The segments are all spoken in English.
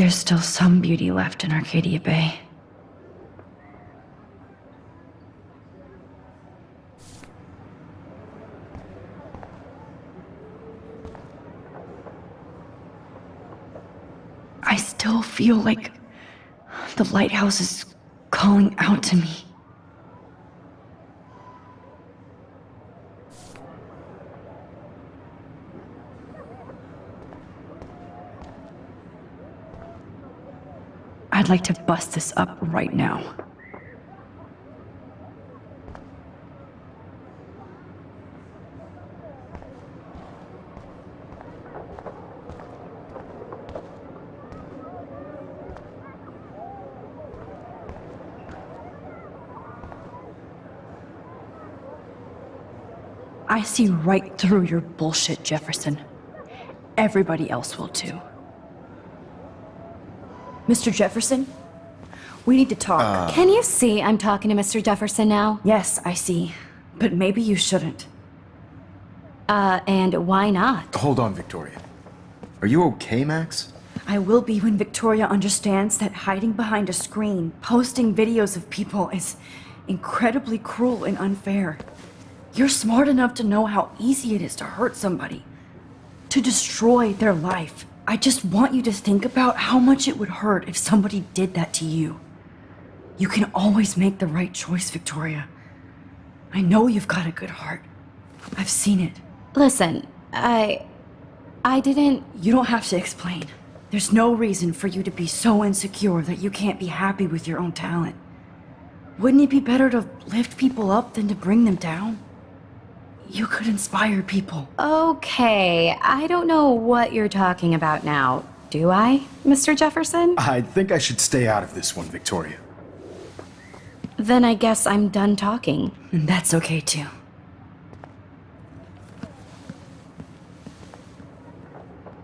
there's still some beauty left in Arcadia Bay. I still feel like the lighthouse is calling out to me. I'd like to bust this up right now. I see right through your bullshit, Jefferson. Everybody else will too. Mr. Jefferson? We need to talk. Can you see I'm talking to Mr. Jefferson now? Yes, I see. But maybe you shouldn't. And why not? Hold on, Victoria. Are you okay, Max? I will be when Victoria understands that hiding behind a screen, posting videos of people is incredibly cruel and unfair. You're smart enough to know how easy it is to hurt somebody, to destroy their life. I just want you to think about how much it would hurt if somebody did that to you. You can always make the right choice, Victoria. I know you've got a good heart. I've seen it. Listen, I didn't... You don't have to explain. There's no reason for you to be so insecure that you can't be happy with your own talent. Wouldn't it be better to lift people up than to bring them down? You could inspire people. Okay, I don't know what you're talking about now. Do I, Mr. Jefferson? I think I should stay out of this one, Victoria. Then I guess I'm done talking. And that's okay too.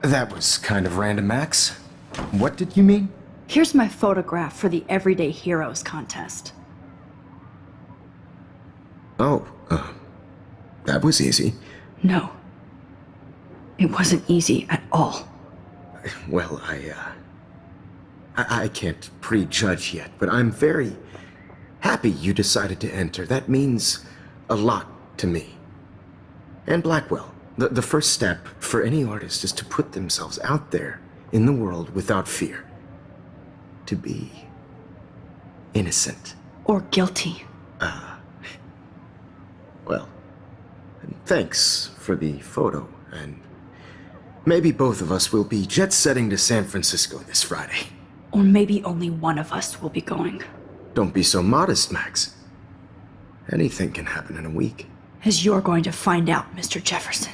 That was kind of random, Max. What did you mean? Here's my photograph for the Everyday Heroes contest. Oh, that was easy. No. It wasn't easy at all. Well, I can't prejudge yet, but I'm very happy you decided to enter. That means a lot to me. And Blackwell. The first step for any artist is to put themselves out there in the world without fear. To be innocent. Or guilty. Well, thanks for the photo, and maybe both of us will be jet-setting to San Francisco this Friday. Or maybe only one of us will be going. Don't be so modest, Max. Anything can happen in a week. As you're going to find out, Mr. Jefferson.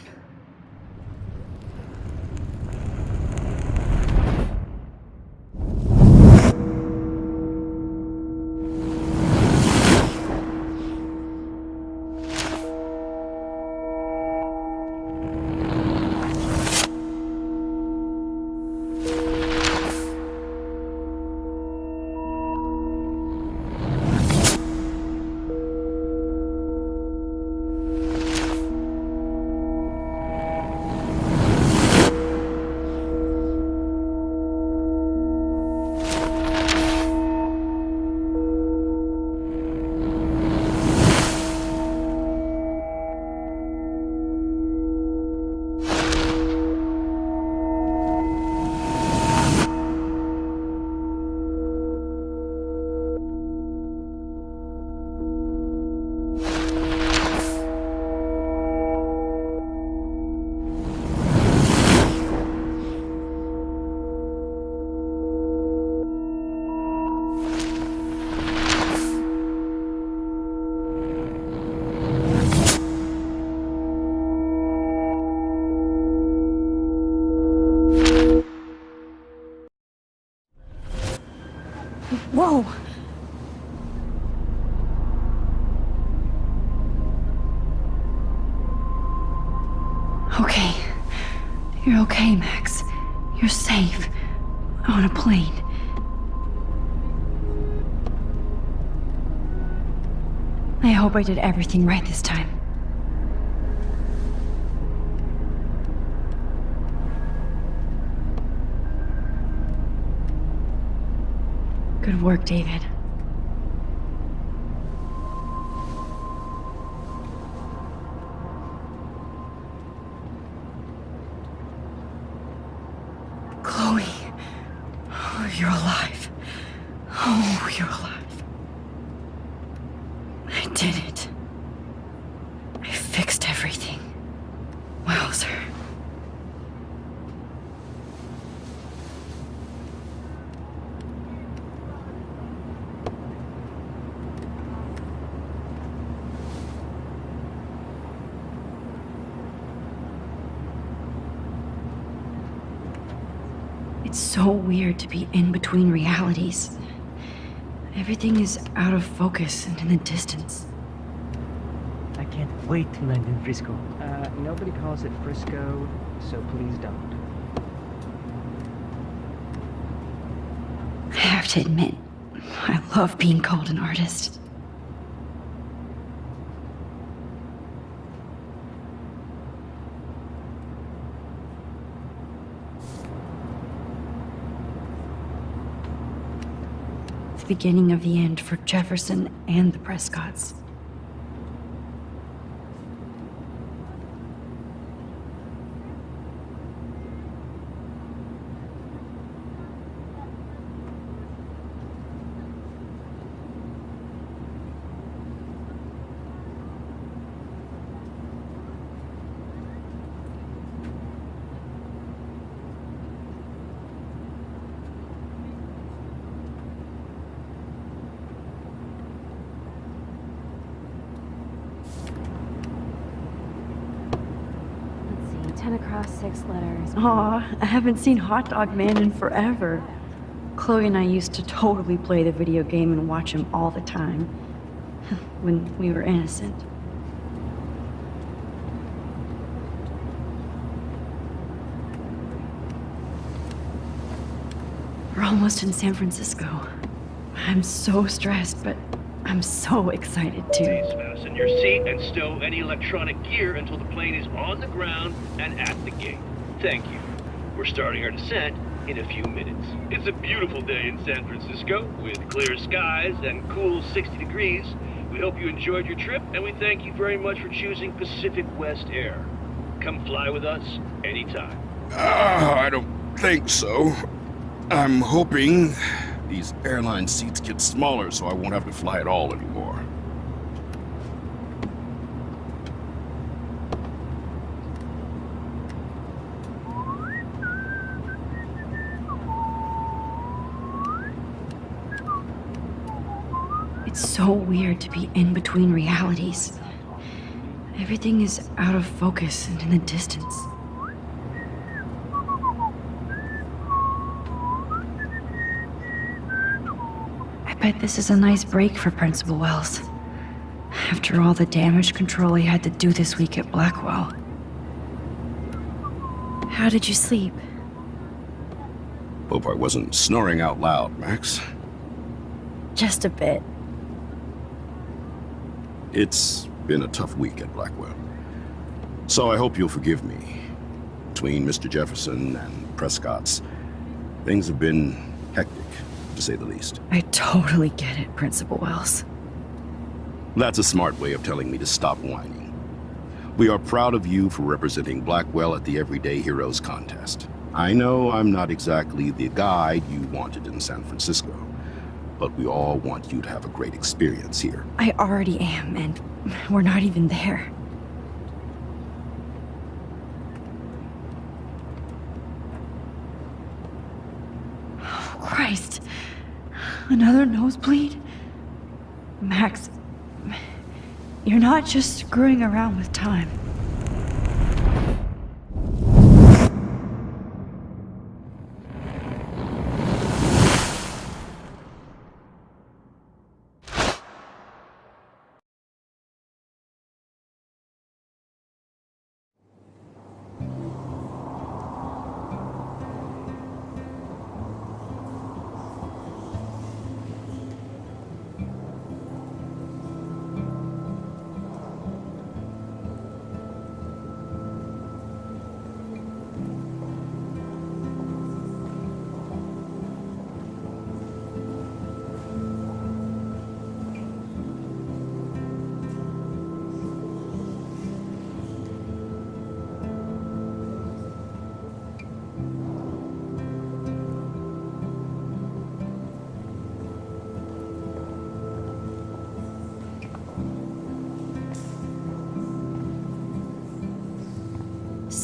Whoa! Okay. You're okay, Max. You're safe. On a plane. I hope I did everything right this time. Good work, David. Chloe. Oh, you're alive. Oh, you're alive. I did it. I fixed everything. Wowzer. It's so weird to be in between realities. Everything is out of focus and in the distance. I can't wait to land in Frisco. Nobody calls it Frisco, so please don't. I have to admit, I love being called an artist. The beginning of the end for Jefferson and the Prescotts. Let's see, 10 across, 6 letters. Aw, I haven't seen Hot Dog Man in forever. Chloe and I used to totally play the video game and watch him all the time. When we were innocent. We're almost in San Francisco. I'm so stressed, but I'm so excited too. Please fasten your seat and stow any electronic gear until the plane is on the ground and at the gate. Thank you. We're starting our descent in a few minutes. It's a beautiful day in San Francisco with clear skies and cool 60 degrees. We hope you enjoyed your trip, and we thank you very much for choosing Pacific West Air. Come fly with us anytime. I don't think so. I'm hoping these airline seats get smaller so I won't have to fly at all anymore. It's so weird to be in between realities. Everything is out of focus and in the distance. I bet this is a nice break for Principal Wells. After all the damage control he had to do this week at Blackwell. How did you sleep? Hope I wasn't snoring out loud, Max. Just a bit. It's been a tough week at Blackwell. So I hope you'll forgive me. Between Mr. Jefferson and Prescott's, things have been hectic, to say the least. I totally get it, Principal Wells. That's a smart way of telling me to stop whining. We are proud of you for representing Blackwell at the Everyday Heroes contest. I know I'm not exactly the guide you wanted in San Francisco, but we all want you to have a great experience here. I already am, and we're not even there. Oh, Christ. Another nosebleed? Max, you're not just screwing around with time.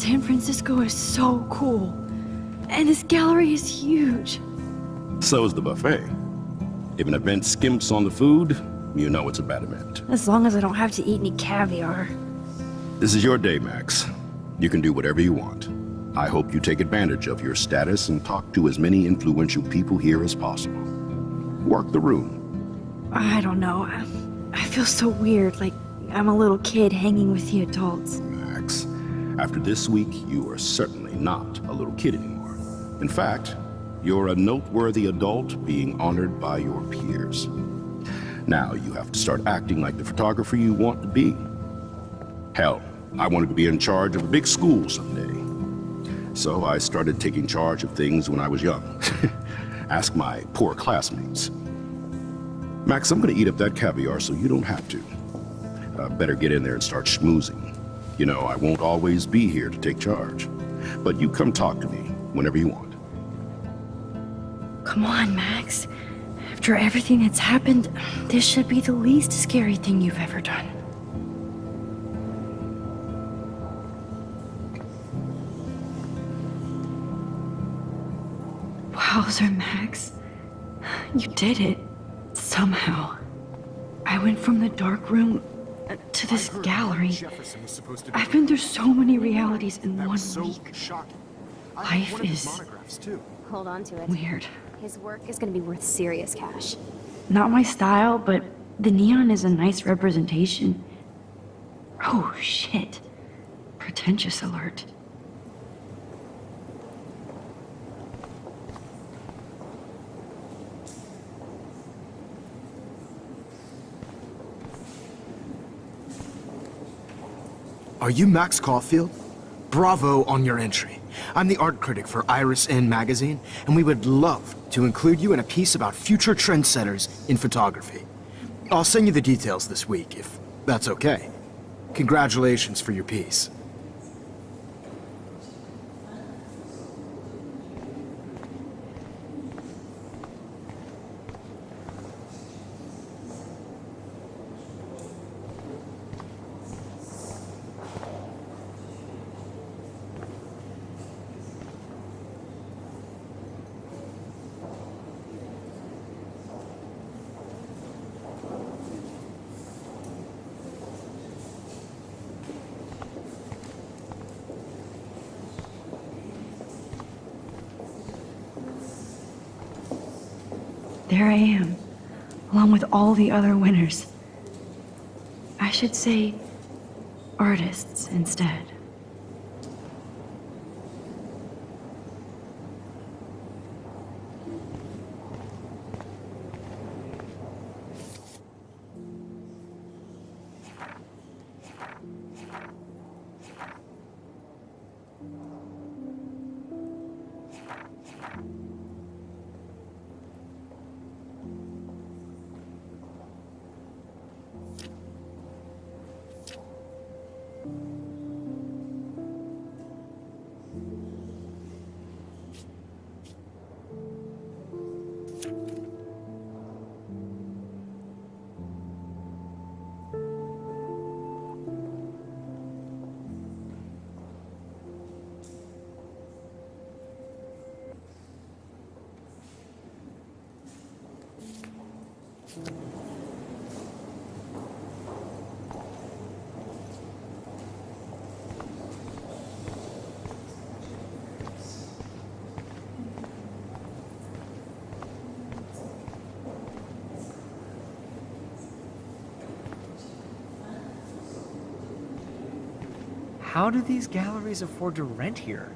San Francisco is so cool. And this gallery is huge. So is the buffet. If an event skimps on the food, you know it's a bad event. As long as I don't have to eat any caviar. This is your day, Max. You can do whatever you want. I hope you take advantage of your status and talk to as many influential people here as possible. Work the room. I don't know. I feel so weird, like I'm a little kid hanging with the adults. Max, after this week, you are certainly not a little kid anymore. In fact, you're a noteworthy adult being honored by your peers. Now you have to start acting like the photographer you want to be. Hell, I wanted to be in charge of a big school someday. So I started taking charge of things when I was young. Ask my poor classmates. Max, I'm gonna eat up that caviar so you don't have to. Better get in there and start schmoozing. You know, I won't always be here to take charge. But you come talk to me whenever you want. Come on, Max. After everything that's happened, this should be the least scary thing you've ever done. Wowzer, Max. You did it. Somehow. I went from the dark room to this gallery. I've been through so many realities in 1 week. Life is Hold on to it. weird. His work is gonna be worth serious cash. Not my style, but the neon is a nice representation. Oh, shit. Pretentious alert. Are you Max Caulfield? Bravo on your entry. I'm the art critic for Iris N magazine, and we would love to include you in a piece about future trendsetters in photography. I'll send you the details this week, if that's okay. Congratulations for your piece. There I am, along with all the other winners. I should say artists instead. How do these galleries afford to rent here?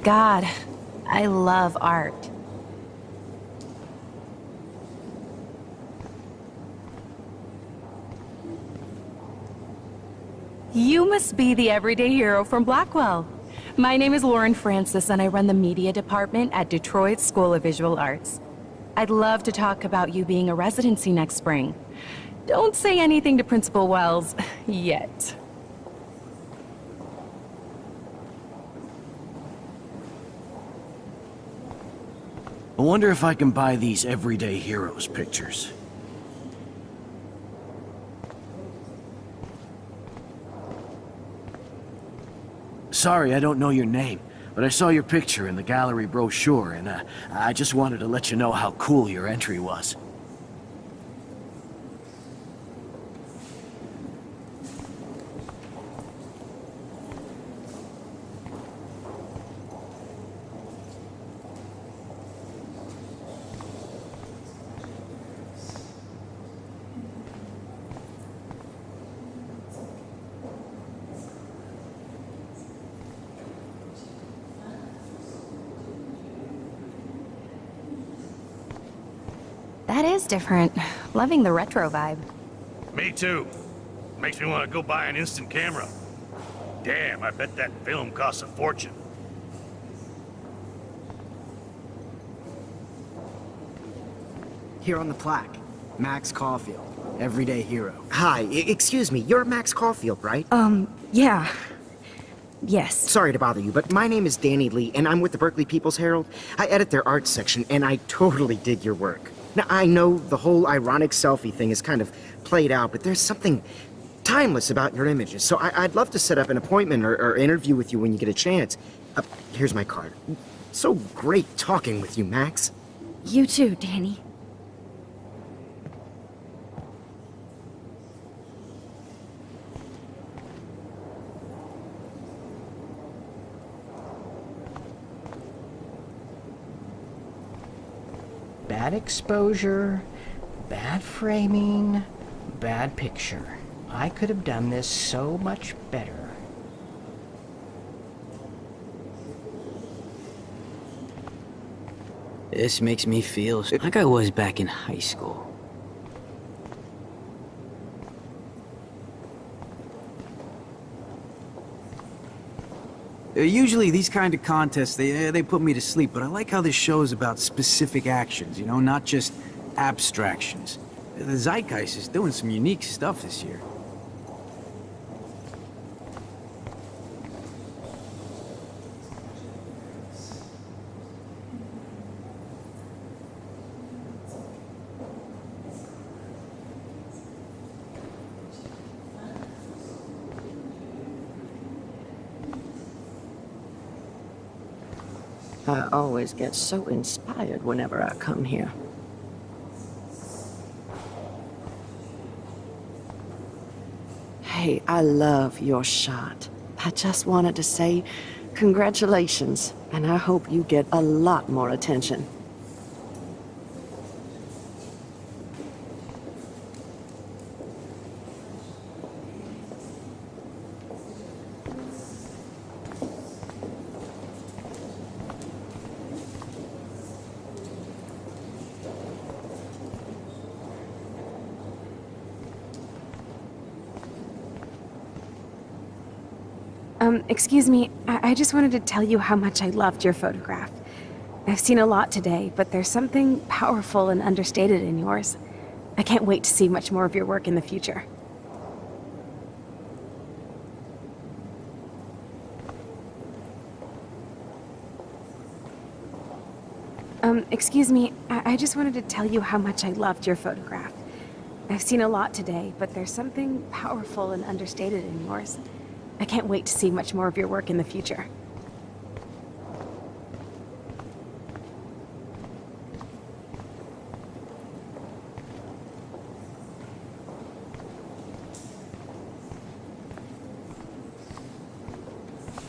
God, I love art. must be the everyday hero from Blackwell. My name is Lauren Francis, and I run the media department at Detroit School of Visual Arts. I'd love to talk about you being a residency next spring. Don't say anything to Principal Wells yet. I wonder if I can buy these everyday heroes pictures. Sorry, I don't know your name, but I saw your picture in the gallery brochure, and I just wanted to let you know how cool your entry was. That is different. Loving the retro vibe. Me too. Makes me want to go buy an instant camera. Damn, I bet that film costs a fortune. Here on the plaque, Max Caulfield, everyday hero. Hi, excuse me, you're Max Caulfield, right? Yeah. Yes. Sorry to bother you, but my name is Danny Lee, and I'm with the Berkeley People's Herald. I edit their arts section, and I totally dig your work. Now, I know the whole ironic selfie thing is kind of played out, but there's something timeless about your images, so I'd love to set up an appointment or interview with you when you get a chance. Here's my card. So great talking with you, Max. You too, Danny. Bad exposure, bad framing, bad picture. I could have done this so much better. This makes me feel like I was back in high school. Usually these kind of contests, they put me to sleep, but I like how this show is about specific actions, you know, not just abstractions. The Zeitgeist is doing some unique stuff this year. I always get so inspired whenever I come here. Hey, I love your shot. I just wanted to say congratulations, and I hope you get a lot more attention. Excuse me, I just wanted to tell you how much I loved your photograph. I've seen a lot today, but there's something powerful and understated in yours. I can't wait to see much more of your work in the future. Excuse me, I just wanted to tell you how much I loved your photograph. I've seen a lot today, but there's something powerful and understated in yours. I can't wait to see much more of your work in the future.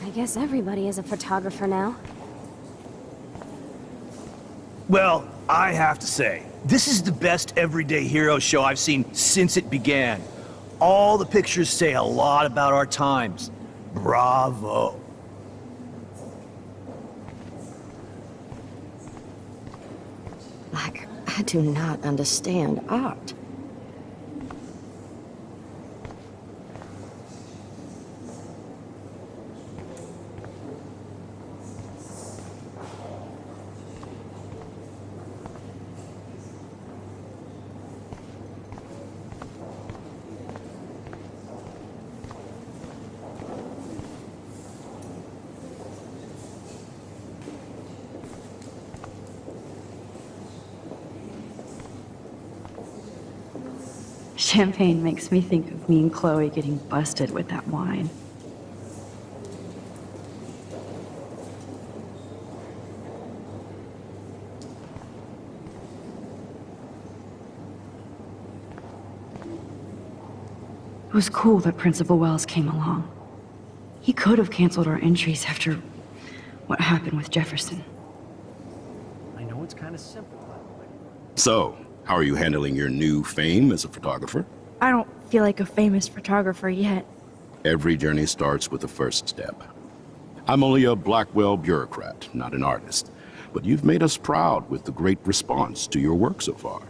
I guess everybody is a photographer now. Well, I have to say, this is the best everyday hero show I've seen since it began. All the pictures say a lot about our times. Bravo. Like, I do not understand art. Champagne makes me think of me and Chloe getting busted with that wine. It was cool that Principal Wells came along. He could have canceled our entries after what happened with Jefferson. I know it's kind of simple, by the way. So, how are you handling your new fame as a photographer? I don't feel like a famous photographer yet. Every journey starts with the first step. I'm only a Blackwell bureaucrat, not an artist. But you've made us proud with the great response to your work so far.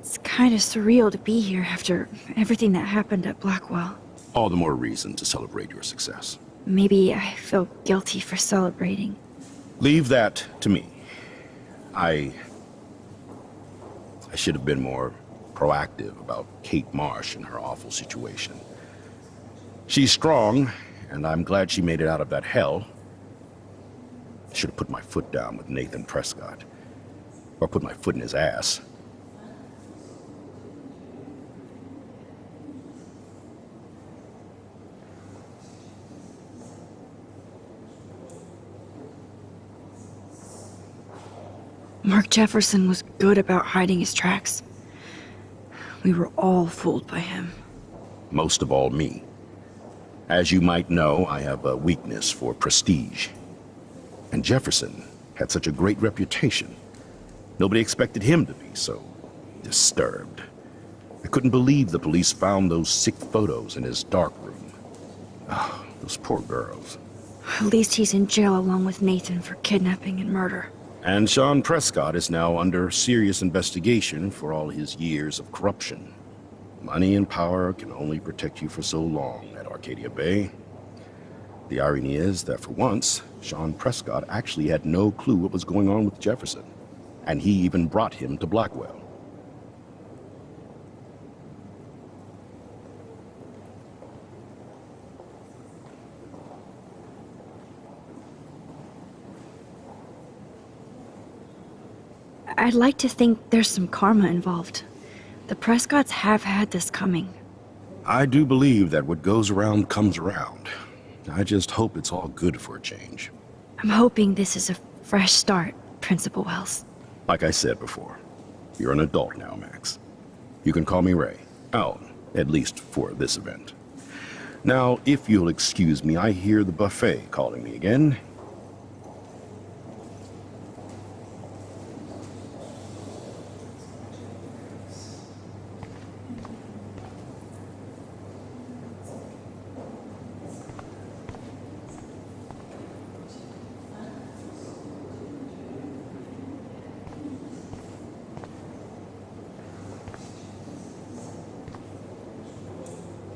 It's kind of surreal to be here after everything that happened at Blackwell. All the more reason to celebrate your success. Maybe I feel guilty for celebrating. Leave that to me. I should have been more proactive about Kate Marsh and her awful situation. She's strong, and I'm glad she made it out of that hell. I should have put my foot down with Nathan Prescott. Or put my foot in his ass. Mark Jefferson was good about hiding his tracks. We were all fooled by him. Most of all, me. As you might know, I have a weakness for prestige. And Jefferson had such a great reputation. Nobody expected him to be so disturbed. I couldn't believe the police found those sick photos in his dark room. Ah, those poor girls. At least he's in jail along with Nathan for kidnapping and murder. And Sean Prescott is now under serious investigation for all his years of corruption. Money and power can only protect you for so long at Arcadia Bay. The irony is that for once, Sean Prescott actually had no clue what was going on with Jefferson. And he even brought him to Blackwell. I'd like to think there's some karma involved. The Prescotts have had this coming. I do believe that what goes around comes around. I just hope it's all good for a change. I'm hoping this is a fresh start, Principal Wells. Like I said before, you're an adult now, Max. You can call me Ray. Oh, at least for this event. Now, if you'll excuse me, I hear the buffet calling me again.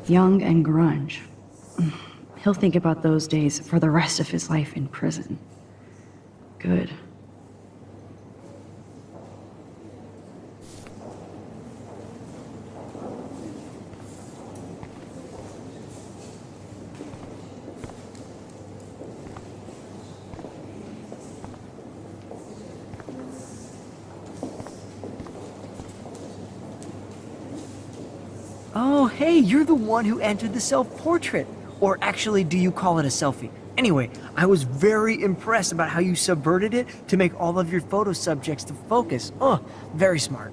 Young and grunge. He'll think about those days for the rest of his life in prison. Good. Oh, hey, you're the one who entered the self-portrait. Or actually, do you call it a selfie? Anyway, I was very impressed about how you subverted it to make all of your photo subjects to focus. Oh, very smart.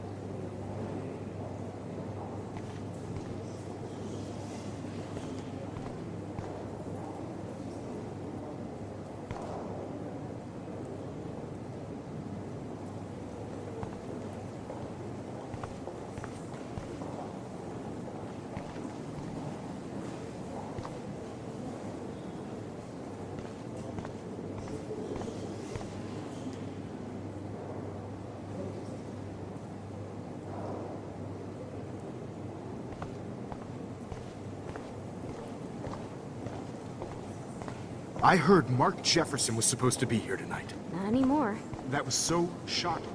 I heard Mark Jefferson was supposed to be here tonight. Not anymore. That was so shocking.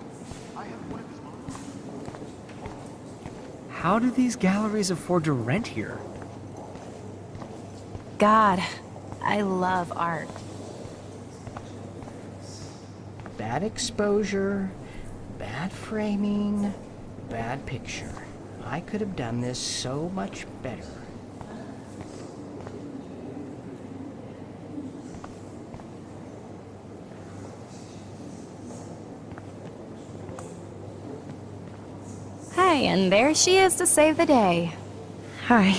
I had one of his mom. How do these galleries afford to rent here? God, I love art. bad exposure, bad framing, bad picture. I could have done this so much better. Hey, and there she is to save the day. Hi.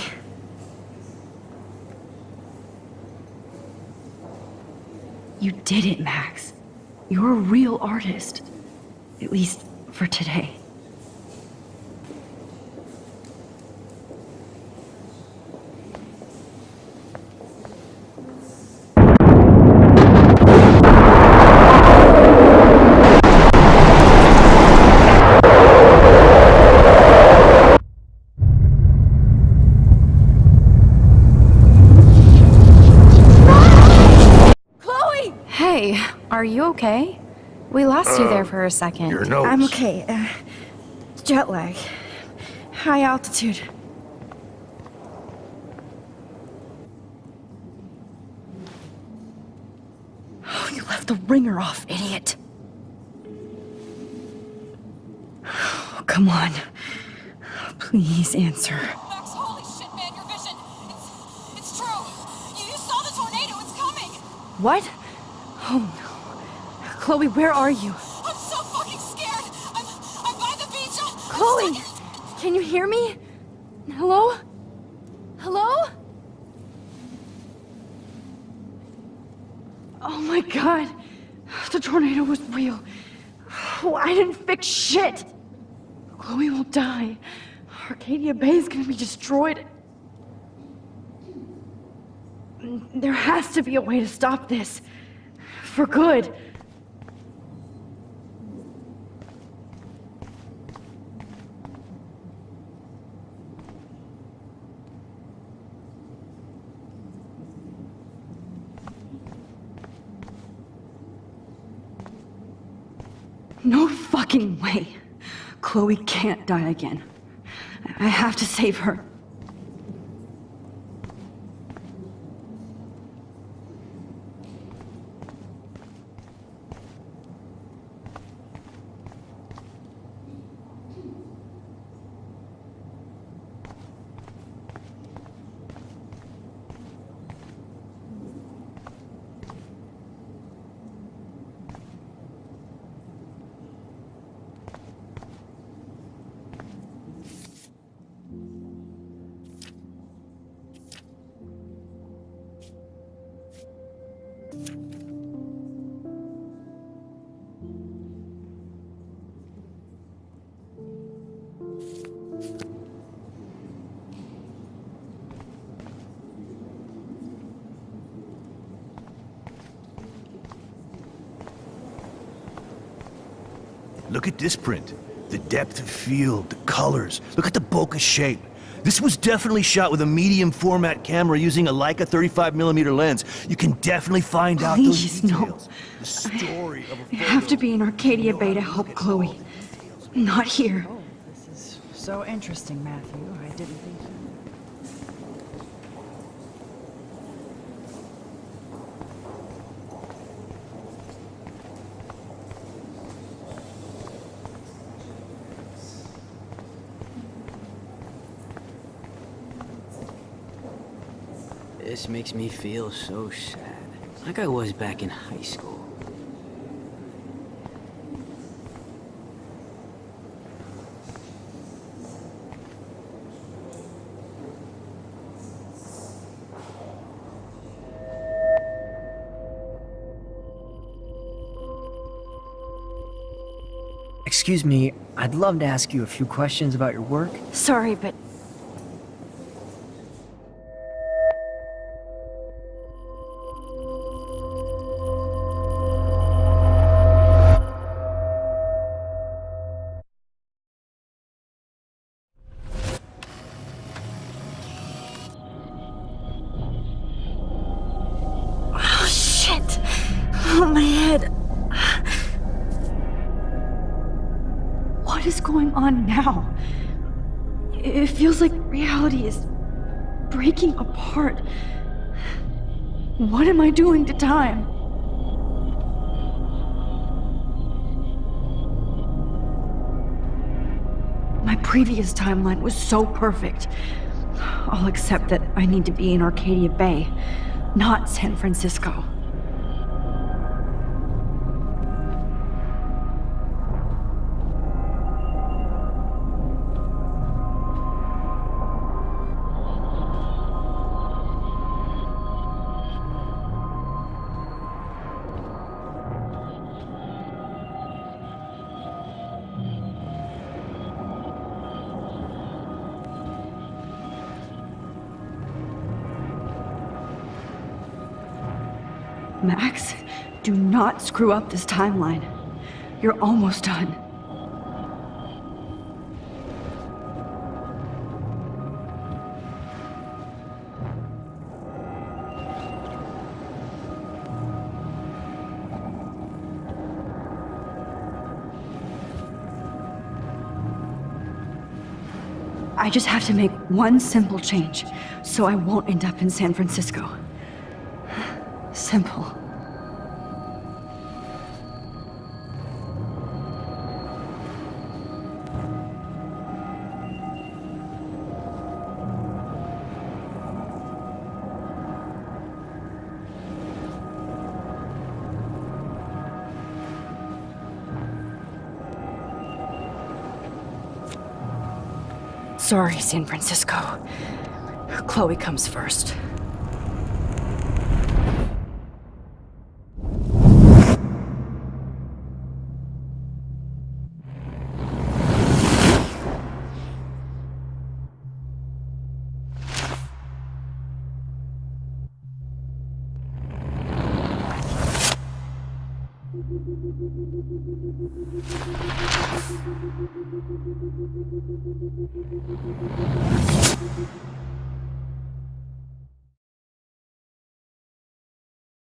You did it, Max. You're a real artist. At least for today. Hey, are you okay? We lost you there for a second. Your nose. I'm okay. Jet lag. High altitude. Oh, you left the ringer off, idiot. Oh, come on. Please answer. Max, holy shit, man, your vision. It's true. You saw the tornado. It's coming. What? Oh no. Chloe, where are you? I'm so fucking scared. I'm by the beach. Chloe! Can you hear me? Hello? Hello? Oh my god. The tornado was real. Oh, I didn't fix shit. Chloe will die. Arcadia Bay is gonna be destroyed. There has to be a way to stop this. For good. No fucking way. Chloe can't die again. I have to save her. Look at this print. The depth of field, the colors. Look at the bokeh shape. This was definitely shot with a medium format camera using a Leica 35mm lens. You can definitely find out those Please, details. no. The story of a I have to be in Arcadia Bay to help Chloe. Not here. Oh, this is so interesting, Matthew. I didn't think you... This makes me feel so sad. Like I was back in high school. Excuse me, I'd love to ask you a few questions about your work. Sorry, but oh shit! Oh, my head. What is going on now? It feels like reality is breaking apart. What am I doing to time? My previous timeline was so perfect. All except that I need to be in Arcadia Bay, not San Francisco. Max, do not screw up this timeline. You're almost done. I just have to make one simple change, so I won't end up in San Francisco. Simple. Sorry, San Francisco. Chloe comes first.